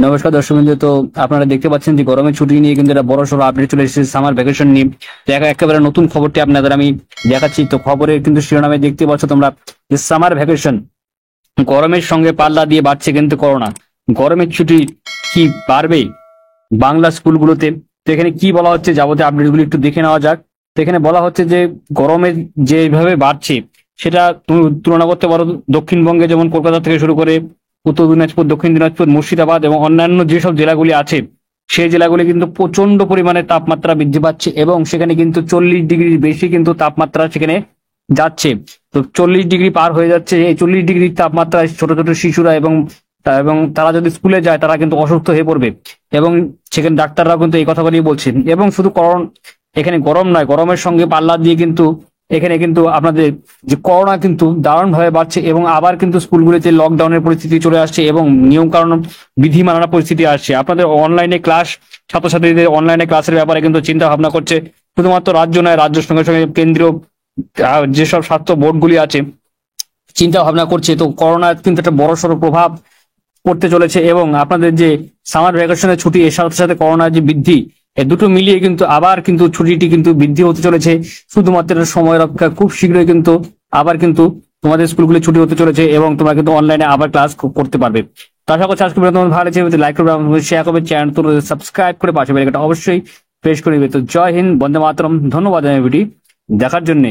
নমস্কার দর্শকবৃন্দ। তো আপনারা দেখতে পাচ্ছেন যে গরমের ছুটি নিয়ে কিন্তু একটা বড় সড়ো আপডেট চলে এসেছে সামার ভ্যাকেশন নিয়ে। একেবারে নতুন খবরটি আপনাদের আমি দেখাচ্ছি। তো খবরের কিন্তু শিরোনামে দেখতে পাচ্ছ তোমরা যে সামার ভ্যাকেশন গরমের সঙ্গে পাল্লা দিয়ে বাড়ছে কিন্তু করোনা। গরমের ছুটি কি বাড়বে বাংলা স্কুলগুলোতে? তো এখানে কি বলা হচ্ছে যাবতীয় আপডেটগুলি একটু দেখে নেওয়া যাক। তো এখানে বলা হচ্ছে যে গরমের যেভাবে বাড়ছে সেটা তুমি তুলনা করতে পারো দক্ষিণবঙ্গে, যেমন কলকাতা থেকে শুরু করে উত্তর দিনাজপুর, দক্ষিণ দিনাজপুর, মুর্শিদাবাদ এবং অন্যান্য যেসব জেলাগুলি আছে সেই জেলাগুলি কিন্তু প্রচন্ড পরিমাণে তাপমাত্রা বৃদ্ধি পাচ্ছে এবং সেখানে কিন্তু 40 ডিগ্রির বেশি কিন্তু তাপমাত্রা সেখানে যাচ্ছে। তো 40 ডিগ্রি পার হয়ে যাচ্ছে। এই 40 ডিগ্রি তাপমাত্রায় ছোট ছোট শিশুরা এবং এবং তারা যদি স্কুলে যায় তারা কিন্তু অসুস্থ হয়ে পড়বে এবং সেখানে ডাক্তাররাও কিন্তু এই কথাগুলি বলছেন। এবং শুধু এখানে গরম নয়, গরমের সঙ্গে পাল্লা দিয়ে কিন্তু এখানে কিন্তু আপনাদের যে করোনা কিন্তু দারুণভাবে বাড়ছে এবং আবার কিন্তু স্কুলগুলিতে লকডাউনের পরিস্থিতি চলে আসছে এবং নিয়ম কানুন বিধি মানার পরিস্থিতি আসছে। আপনাদের অনলাইনে ক্লাস, ছাত্রছাত্রীদের অনলাইনে ক্লাসের ব্যাপারে কিন্তু চিন্তা ভাবনা করছে শুধুমাত্র রাজ্য নয়, রাজ্যের সঙ্গে সঙ্গে কেন্দ্রীয় যেসব স্বাস্থ্য বোর্ডগুলি আছে চিন্তা ভাবনা করছে। তো করোনা কিন্তু একটা বড়সড় প্রভাব পড়তে চলেছে এবং আপনাদের যে সামার ভ্যাকেশনের ছুটি এর সাথে সাথে করোনার যে বৃদ্ধি, এই দুটো মিলিয়ে কিন্তু আবার কিন্তু ছুটিটি কিন্তু বৃদ্ধি হতে চলেছে। শুধুমাত্র সময় রক্ষা, খুব শীঘ্রই কিন্তু আবার কিন্তু তোমাদের স্কুলগুলি ছুটি হতে চলেছে এবং তোমরা কিন্তু অনলাইনে আবার ক্লাস করতে পারবে। তো আশা করছি আজকে তোমার ভালো লাগছে, লাইক করবে, শেয়ার করবে, চ্যানেল তো সাবস্ক্রাইব করে পাশে বেল আইকনটা অবশ্যই প্রেস করে দিবে। তো জয় হিন্দ, বন্দে মাতরম। ধন্যবাদ ভিডিও দেখার জন্য।